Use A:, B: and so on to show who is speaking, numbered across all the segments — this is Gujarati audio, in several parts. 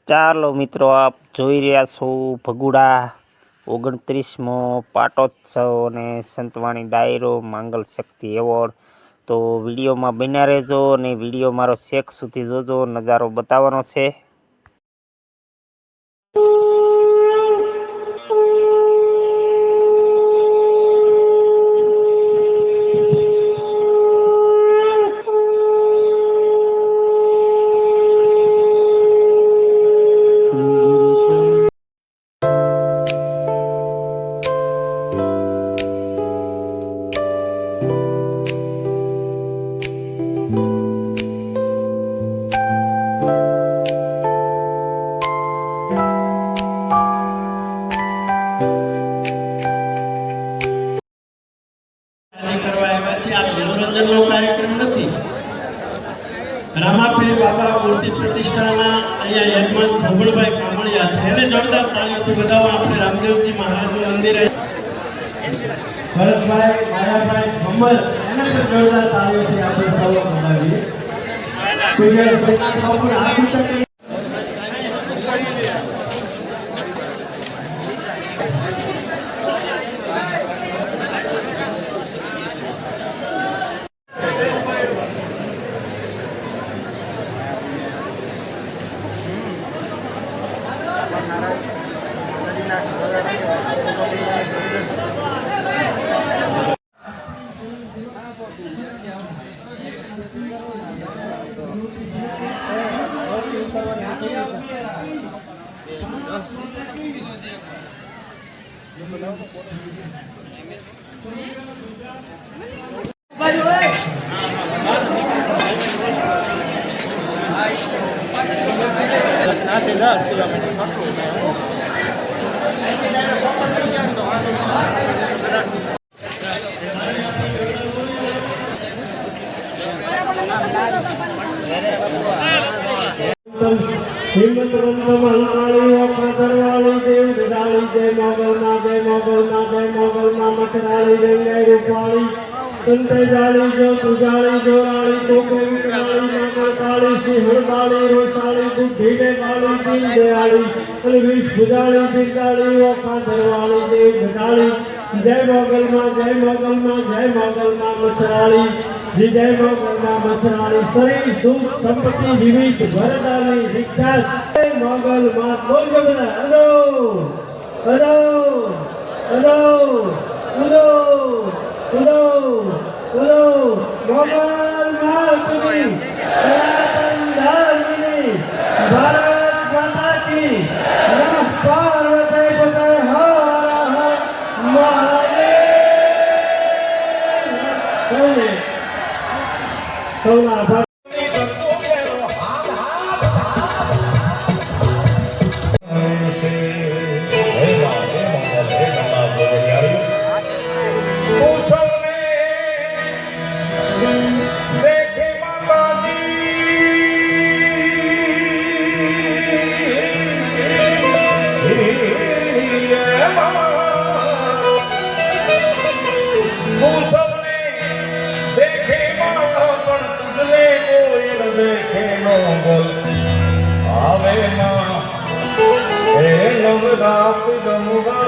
A: ચાલો મિત્રો, આપ જોઈ રહ્યા છો ભગુડા 29મો પાટોત્સવ અને સંતવાણી ડાયરો માંગલ શક્તિ એવોર્ડ। તો વિડીયોમાં બન્યા રહેજો અને વિડીયો મારો છેક સુધી જોજો, નજારો બતાવવાનો છે।
B: કાર્યક્રમ નથી। રામાપીર બાબા મૂર્તિ પ્રતિષ્ઠાના અહીંયા યજમાન ભોગળભાઈ કામળિયા છે, એને જોરદાર તાળીઓથી વધાવો। આપણે રામદેવજી મહારાજનું મંદિર ભરતભાઈ માયાભાઈ ભમર, એને પણ જોરદાર તાળીઓથી આપણે સૌ વધાવીએ। हिम्मतवंत महंकाली वक्रधरवाली देव डाली जय मोगलमा जय मोगलमा जय मोगलमा मचराली रंगे रूपाली तंते जाली जो तुजाली जोराली तो कोई कराली नागर काली सिंहड़ काली रोशाली बुद्धि ने काली दीन दयाली अलविश भुजाली बिरदाली वक्रधरवाली देव डाली जय मोगलमा जय मोगलमा जय मोगलमा मचराली जी जय मोगलमा मचराली शरीर सुख संपत्ति विविध वरदानी विख्यात जय मोगलमा बोल के बना अदो अदो अदो उदो उदो उदो मोगलमा तुम्ही सनातन धर्मिनी भारत माता की नमः पार्वती पते हर हर महादेव। सौना आभार।
C: रात रमुगा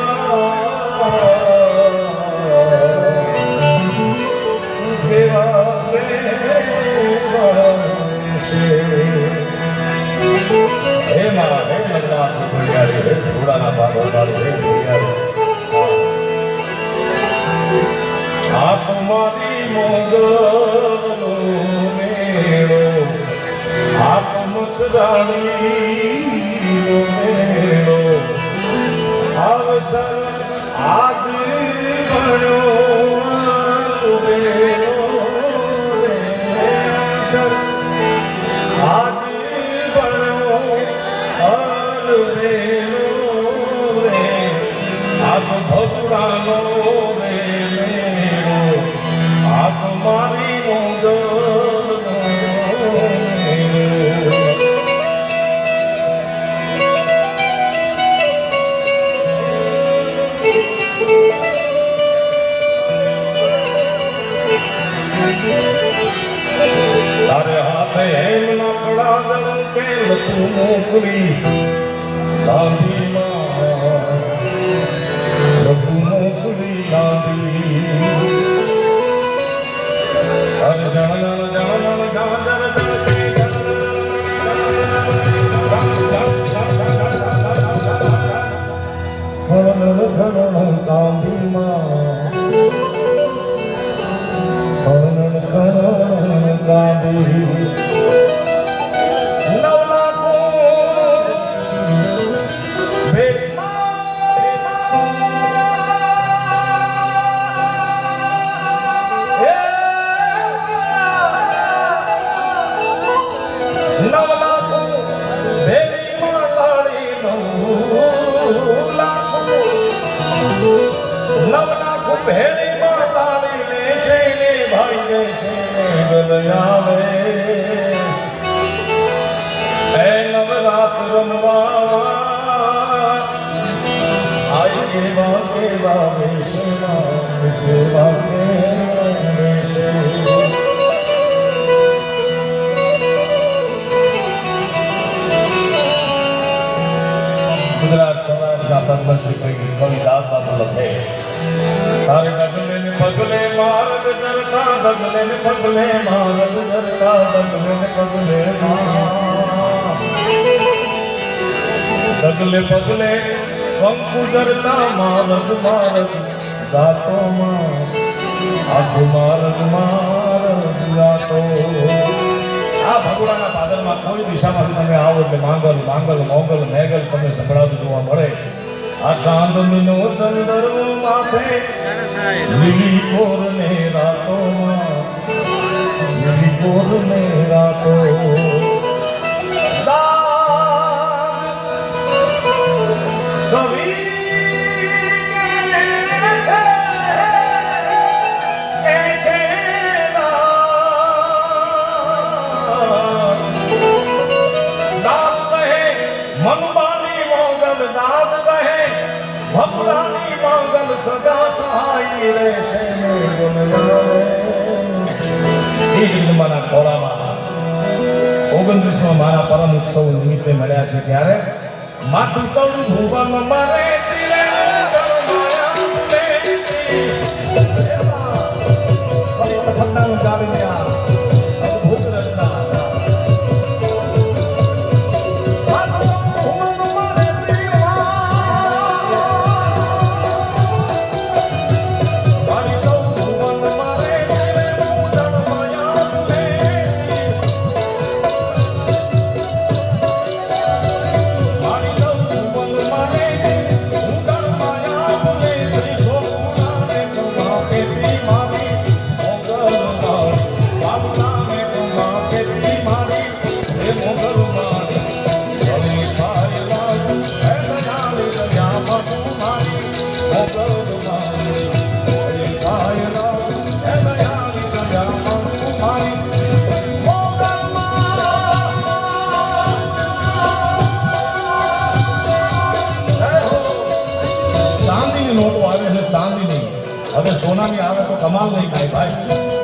C: देवा से हे माँ हे लल्ला बुढ़ियारी हे बूढ़ा ना बाबा बाबा हे बुढ़ियारी आप मारी मोगलो मेलो आप मुझदानी मेलो अवसर आज बनो आज बनो रे आप भगुरानो आप मारी मोगल તું મોકલી ગાંધીમાં પ્રભુ મોકલી ગાંધી હર જણ જણ ગાજર જળકે ખણન ખણન ગાંધીમાં ખણન ખણન ગાંધી ભેળી માતાની ને શેને ભાઈ જય શેને ગલયાવે એ નવરાત રમવા આઈ કેવા વેશમાં કેવા વેશે ગુજરાત સમાજના પદ્મશ્રી કવિ દાસ બાપુ લખે તારે ડગલે ને પગલે માર્ગ જરતા ડગલે ને પગલે માર્ગ જરતા ડગલે ને પગલે ડગલે પગલે કંકુ જરતા માર્ગ માર્ગ ગાતો માં આખું માર્ગ માર્ગ ગાતો આ ભગવાનના પાદરમાં કોઈ દિશામાંથી તમે આવો એટલે માંગલ માંગલ મોગલ મેગલ તમને સંભળાવતું જોવા મળે આ ચાંદનીનો ચંદરો માથે લીલી કોર ને રાતોમાં લીલી કોર ને રાતો કવિ ભગવાની માંગલ સદા સહાય રહેશે ને ગુણગાવે એ જ મારા ખોરામાં 29માં મારા પરમ ઉત્સવ નિમિત્તે મળ્યા છે ત્યારે માતું ચૌદ ભુવન મારે તીરે હવે સોનાની આવે તો કમાલ નહીં થાય ભાઈ